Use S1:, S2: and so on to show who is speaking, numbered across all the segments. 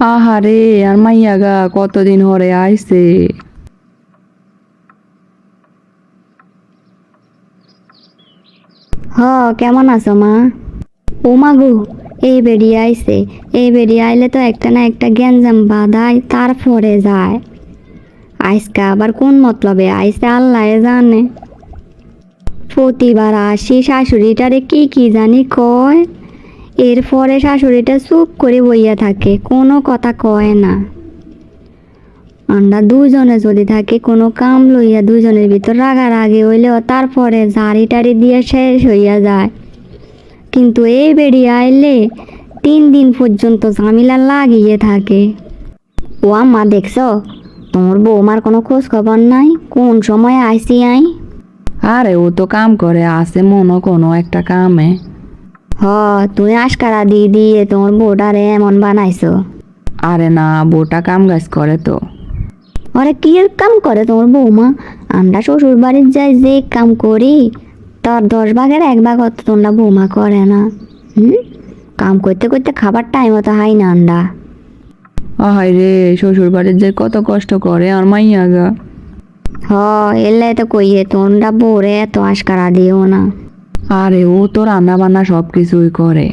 S1: আহারে আর মাইয়া গা কতদিন হরে আইছে।
S2: কেমন আছো মা? ও মা গো, এই বেরিয়ে আইছে। এই বেরিয়ে আইলে তো একটা না একটা গ্যাঞ্জাম বাঁধায়, তারপরে যায়। আইসকা আবার কোন মতলবে আইসে আল্লাহ জানে। প্রতিবার আসি শাশুড়িটারে কি কি জানি কয়, এরপরে শাশুড়িটা চুপ করে বইয়া থাকে, কোনো কথা কয় না। আমরা দুজনে যদি থাকি কোনো কাম লইয়া দুজনের ভিতর রাগারাগি হইলেও তারপরে ঝাড়ি টাড়ি দিয়ে শেষ হইয়া যায়। কিন্তু এই বেরিয়ে আইলে 3 দিন পর্যন্ত ঝামেলা লাগিয়ে থাকে। ও আম্মা দেখছো, তোমার বৌমার কোনো খোঁজ খবর নাই, কোন সময় আইসি আই।
S1: আরে ও তো কাম করে আছে মনো কোনো একটা কামে।
S2: তুই আশকারা দিয়ে দিয়ে তোমার বউটারে এমন বানাইছো।
S1: আরে না, বউটা কাম কাজ করে তো।
S2: আরে কি এর কাম করে তোমার বৌমা? আমরা শ্বশুর বাড়ির যাই যে কাম করি, তার 10 ভাগের 1 ভাগ অত তোমরা বৌমা করে না। কাম করতে করতে খাবার টাইম মতো হয় না আন্ডা।
S1: আহাই রে, শ্বশুর বাড়ির যে কত কষ্ট করে আর মাইয়া গা।
S2: এলে তো কইয়ে তোমরা বউরে এত আশকারা দিও না।
S1: আরে ও তো রান্না বান্না সব কিছুই করে।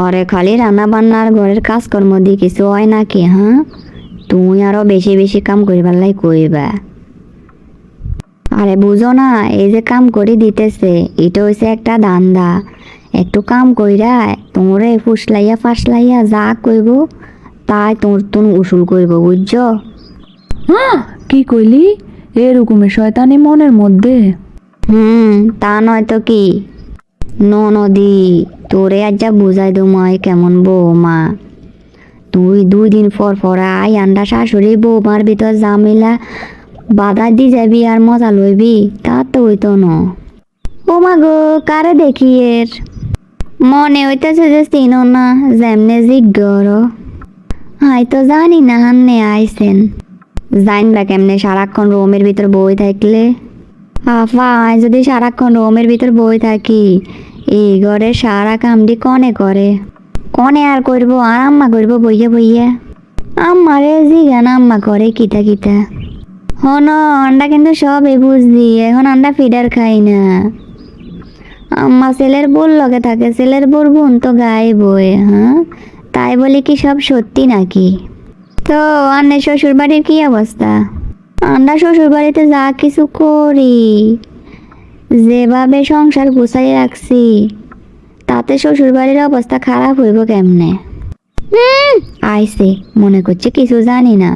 S2: আরে খালি রান্না বান্নার ঘরের কাজকর্ম দিয়ে কিছু হয় নাকি? তুমি আরো বেশি বেশি কাম করিবার লাই কইবা। আরে বুঝো না, এই যে কাম করে দিতেছে এটা হইছে একটা ধান্দা। একটু কাম কইরা তোমরে ফুসলাইয়া ফাসলাইয়া যা কইব তাই তুমি উসুল করব, বুঝছো?
S1: কি কইলি? এরকমের শয়তানি মনের মধ্যে?
S2: তা নয় তো কি। নদী, তোরে আজ যা বুঝাই দমাই কেমন বৌমা। তুই 2 দিন পর পর আই আন্ডা শাশুড়ি বৌমার ভিতর ঝামেলা বাধা দি যাবি আর মজা লইবি, তা তো হইতো ন। ও মা গো, কারে দেখি এর মনে হইতেছে যে চিনো না, যেমনে জিজ্ঞর। হাই তো জানি না হান্নে আইসেন। জানবা কেমনে সারাক্ষণ রোমের ভিতর বই থাকলে? আফা, আয় যদি সারাক্ষণ রোমের ভিতর বই থাকি, এই ঘরে সারা কামডি কনে করে। কনে আর করব, আর আম্মা করব বইয়া বইয়া। আম্মারে জিগান আম্মা করে কিতা কিতা। হন আন্ডা কিন্তু সবই বুঝলি, এখন আন্ডা ফিডার খাই না। আম্মা ছেলের বোর লগে থাকে, ছেলের বোর বোন তো গায়ে বয়ে। তাই বলি কি সব সত্যি নাকি? তো আন্নের শ্বশুর বাড়ির কি অবস্থা? আমরা শ্বশুর বাড়িতে যা কিছু করি, যেভাবে সংসার গুছাই রাখছি, তাতে শ্বশুর বাড়ির অবস্থা খারাপ হইব কেমনে? আইসে মনে করছে কিছু জানি না।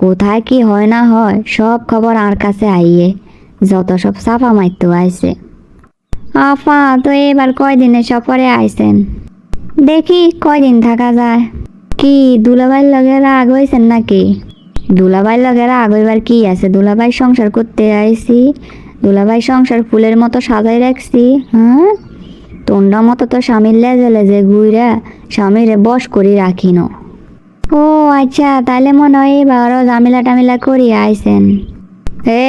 S2: কোথায় কি হয় না হয় সব খবর আর কাছে আইয়ে যত সব সাফা মারতে আইসে। আফা তো এবার কয়দিনের সফরে আইসেন, দেখি কয়দিন থাকা যায়। কি দুলাভাইয়ের লগে রাগ হয়েছেন নাকি? দুলাভাইয়ের লগে রাগ হইবার কি আছে? দুলাভাই সংসার করতে আইছি, দুলাভাই সংসার ফুলের মতো সাজাই রাখছি। তোমরা মতো তো স্বামীর লেজে লেজে ঘুইরা স্বামীরে বশ করি রাখিন। ও আচ্ছা, তাহলে মনে হয় এবারও ঝামেলা টামেলা করি আইসেন।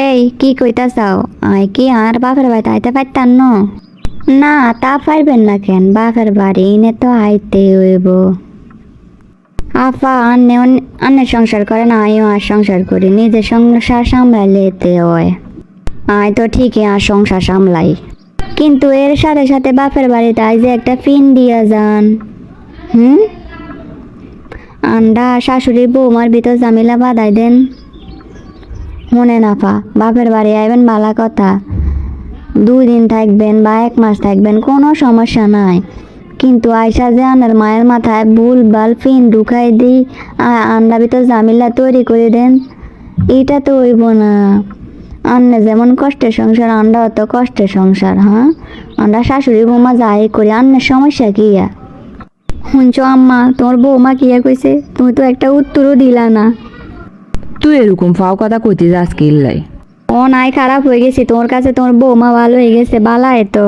S2: এই কি কইতা চাও? আই কি আর বাপের বাড়িতে আইতে পারতাম না? তা পারবেন না কেন? বাপের বাড়ি এনে তো আইতে হইব। আফা আন্নে সংসার করে না, আমিও আর সংসার করি, নিজের সংসার সামলাইলে এতে হয়। আয় তো ঠিকই আর সংসার সামলাই, কিন্তু এর সাথে সাথে বাপের বাড়িতে আই যে একটা পিন দিয়া যান। আন্ডা শাশুড়ি বৌমার ভিতর ঝামেলা বাঁধাই দেন। মনে না পা, বাপের বাড়ি আইবেন ভালো কথা, 2 দিন থাকবেন বা 1 মাস থাকবেন, কোনো সমস্যা নাই। কিন্তু আয়সা যে আনার মায়ের মাথায় ভুল বাল ফিন ঢুকাই দিই আন্ডা ভিতর ঝামেলা তৈরি করে দেন, এটা তো হইব না। আন্নে যেমন কষ্টের সংসার, আন্ডা অত কষ্টের সংসার। আন্ডা শাশুড়ি বৌমা যাই করি, আন্নের সমস্যা কি? শুনছো আম্মা, তোমার বৌমা কিয়া কইছে? তুমি তো একটা উত্তরও দিলা না।
S1: তুই এরকম ফাও কথা কইতে যাস কিল্লাই?
S2: ও নাই, খারাপ হয়ে গেছি তোমার কাছে, তোমার বৌমা ভালো হয়ে গেছে, বালা এতো।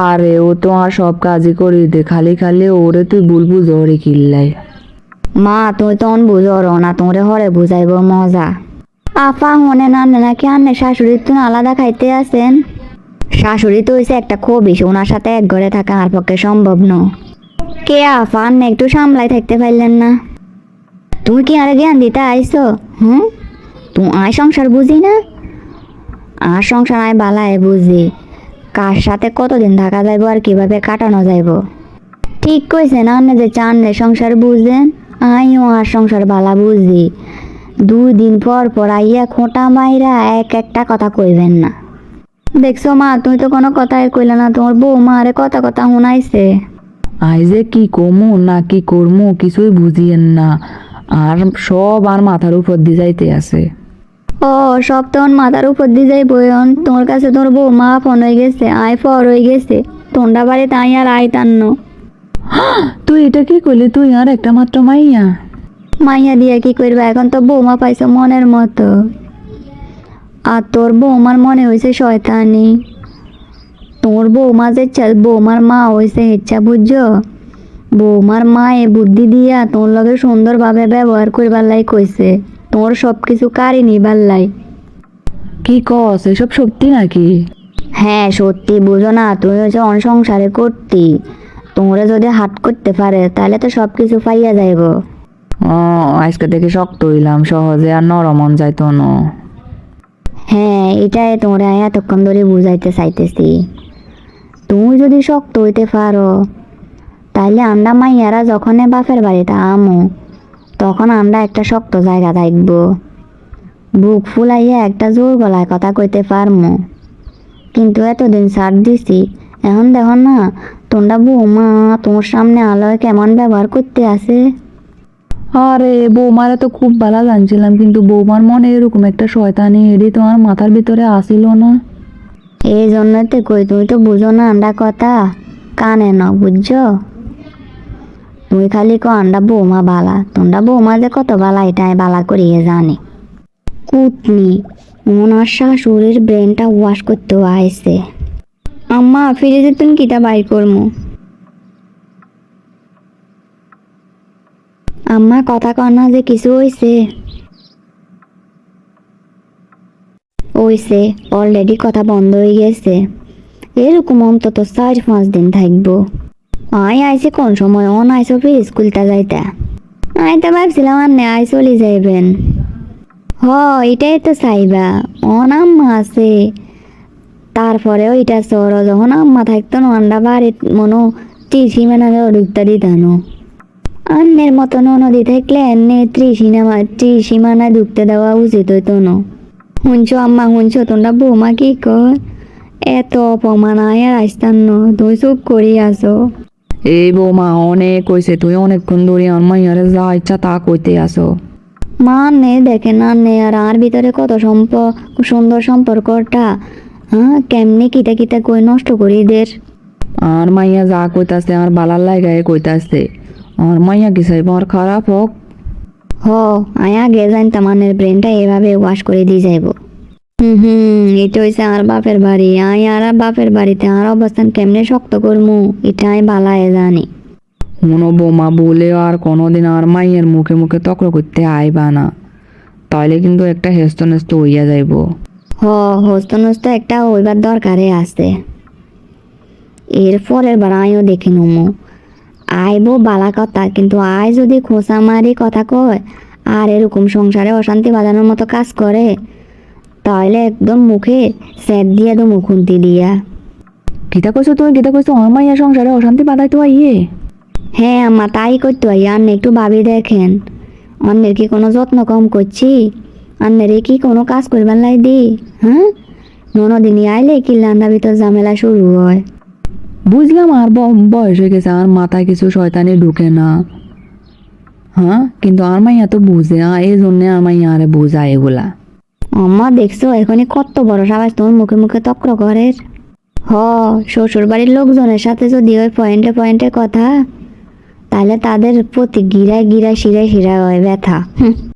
S1: আরে ও তো আর সব কাজই করি দে, খালি খালি ওরে তুই বুলবুল জহরে কিল্লাই।
S2: মা তুমি তো বুঝো না, তোমরে হরে বুঝাইব মজা। আফা মনে না নাকি আন্নে শাশুড়ি তুমি আলাদা খাইতে আছেন? শাশুড়ি তো হয়েছে একটা খবিস, ওনার সাথে এক ঘরে থাকা আর পক্ষে সম্ভব ন। কে আফা, আন্নে একটু সামলাই থাকতে পারলেন না? তুমি কি আরে জ্ঞান দিতে আইছো? হুম, তুমি আয় সংসার বুঝি না? আর সংসার আয় বালায় বুঝি, কার সাথে কতদিন থাকা যাইব আর কিভাবে কাটানো যাইব। ঠিক কইছেন আপনি যে চান রে সংসার বুঝেন, আইও আর সংসার বালা বুঝি। 2 দিন পর পর আইয়া খোঁটা মাইরা এক একটা কথা কইবেন না। দেখছো মা, তুমি তো কোনো কথাই কইলা না, তোমার বৌমা আরে কথা কথা শুনাইছে।
S1: আই যে কি কমু না কি করমু কিছুই বুঝিয়েন না, আর সব আর মাথার উপর দিয়ে যাইতে আছে।
S2: ও, সব তখন মাথার উপর দিয়ে যাই বইন, তোমার কাছে তোর বৌমা ফোন হয়ে গেছে, আয় ফর হয়ে গেছে, তোমরা বাড়ি তাই আর আয় তান্ন।
S1: তুই এটা কি করলি? তুই আর একটা মাত্র মাইয়া।
S2: মাইয়া দিয়ে কি করবে, এখন তো বৌমা পাইছো মনের মতো, আর তোর বৌমার মনে হয়েছে শয়তানি। তোর বৌমা যে বৌমার মা হয়েছে ইচ্ছা বুঝছো, বৌমার মা এ বুদ্ধি দিয়া তোর লগে সুন্দরভাবে ব্যবহার করবার লাই কইছে, তোর সব কিছু কারি নিবার লাই।
S1: কি কস, এসব সত্যি নাকি?
S2: হ্যাঁ সত্যি, বুঝো না তুমি হচ্ছে সংসারে করতি, তোমরা যদি হাট করতে পারে তাহলে তো সব কিছু পাইয়া যাইব।
S1: ও, আজকে থেকে শক্ত হইলাম, সহজে আর নরমন যাইতো না।
S2: হ্যাঁ, এটাই তোমরা এতক্ষণ ধরে বুঝাইতে চাইতেছি। তুমি যদি শক্ত হইতে পারো তাইলে আমরা মাইয়ারা যখন বাপের বাড়িতে আমো তখন আমরা একটা শক্ত জায়গা থাকবো, বুক ফুলাইয়া একটা জোর গলায় কথা কইতে পারমো। কিন্তু এতদিন ছাড় দিছি, এখন দেখো না তোমরা বৌমা তোমার সামনে আলোয় কেমন ব্যবহার করতে আছে।
S1: আরে বৌমারা তো খুব ভালো জানছিলাম, কিন্তু বৌমার মনে এরকম একটা শয়তানি এডি তোমার মাথার ভিতরে আসিল না।
S2: এই জন্যই তো কই, তুমি তো বুঝো না আন্ডা কথা, কানে ন বুঝছো। তুই খালি কো আন্ডা বৌমা বালা, তোমরা বৌমা যে কত বালা এটা আমি বালা করিয়ে জানি। কুটনি ওনার শাশুড়ির ব্রেনটা ওয়াশ করতে আইছে। আম্মা ফ্রিজে তুমি কিটা বাই করমু। আম্মা কথা কর না যে কিছু হইছে। হইছে, অলরেডি কথা বন্ধ হয়ে গেছে, এরকম অন্তত 4-5 দিন থাকবো। আইছে কোন সময় অন আইসো ফির স্কুলটা যাইতা। আই তো ভাবছিলাম আন্নে আই চলে যাইবেন। হ, এটাই তো চাইবা, অন আম্মা আছে, তারপরে ওইটা সর যখন আম্মা থাকতো না আন্ডা বাড়ির মনো ত্রিসীমানাকে অডুক্তা দিতানো। আন্নের মতো ননদি থাকলে এনে ত্রিসীমানায় ঢুকতে দেওয়া উচিত হইতো না। শুনছো আম্মা, শুনছো তোমরা বৌমা কি কর, এত অপমান আয় আর আসতাম না, তুই চুপ করি আসো।
S1: এই বৌমা অনেক কইছে, তুই অনেকক্ষণ ধরে আমার মাইয়ারে যা ইচ্ছা তা কইতে আসো।
S2: মা নে দেখে না নে আর ভিতরে কত সুন্দর সম্পর্কটা, হ্যাঁ কেমনি কিতা কিতা কই নষ্ট করি দের।
S1: আর মাইয়া যা কইতাছে আমার বালার লাগায় কইতাছে, আমার মাইয়া কি চাইব আর খারাপ হোক?
S2: হ, আয় আগে জানতাম আনের ব্রেনটা এভাবে ওয়াশ করে দিয়ে যাইব। এটা হইছে আমার বাপের বাড়ি, আয় আর বাপের বাড়িতে আর অবস্থান কেমনে শক্ত করমু এটা আমি বালায় জানি।
S1: কোনো বৌমা বলে আর কোনোদিন আর মাইয়ের মুখে মুখে তক্র করতে আইবা না, তাইলে কিন্তু একটা হেস্ত নেস্ত হইয়া যাইব।
S2: হ, হস্ত নস্ত একটা হইবার দরকারে আছে। এর পরের বার আইও দেখে নমু, আইবো বালা কথা, কিন্তু আয় যদি খোঁচা মারি কথা কয় আর এরকম সংসারে অশান্তি বাজানোর মতো কাজ করে তাহলে একদম মুখে স্যাদ দিয়া দো মুখুন্তি দিয়া।
S1: কিতা কইছো তুমি, কিতা কইছো? আমার মাইয়া সংসারে অশান্তি বাধাইতে আইয়ে?
S2: হ্যাঁ আম্মা, তাই করতে হয়। আন্নে একটু ভাবি দেখেন, অন্যের কি কোনো যত্ন কম করছি? আন্নের কি কোনো কাজ করবার লাই দি? হ্যাঁ, ননদিনী আইলে কি রান্না ভিতর ঝামেলা শুরু হয়।
S1: বুঝলাম আর বয়স হয়ে গেছে, আর মাথায় কিছু শয়তানি ঢুকে না। হ্যাঁ, কিন্তু আর মাইয়া তো বুঝে, এই জন্যে আর মাইয়া আরে বুঝায় এগুলা।
S2: আম্মা দেখছো এখনই কত বড় সাবাস তোমার মুখে মুখে তক্র করে। হ, শ্বশুর বাড়ির লোকজনের সাথে যদি ওই পয়েন্টে পয়েন্টে কথা, তাহলে তাদের প্রতি গিরায় গিরায় শিরায় শিরায় হয় ব্যথা।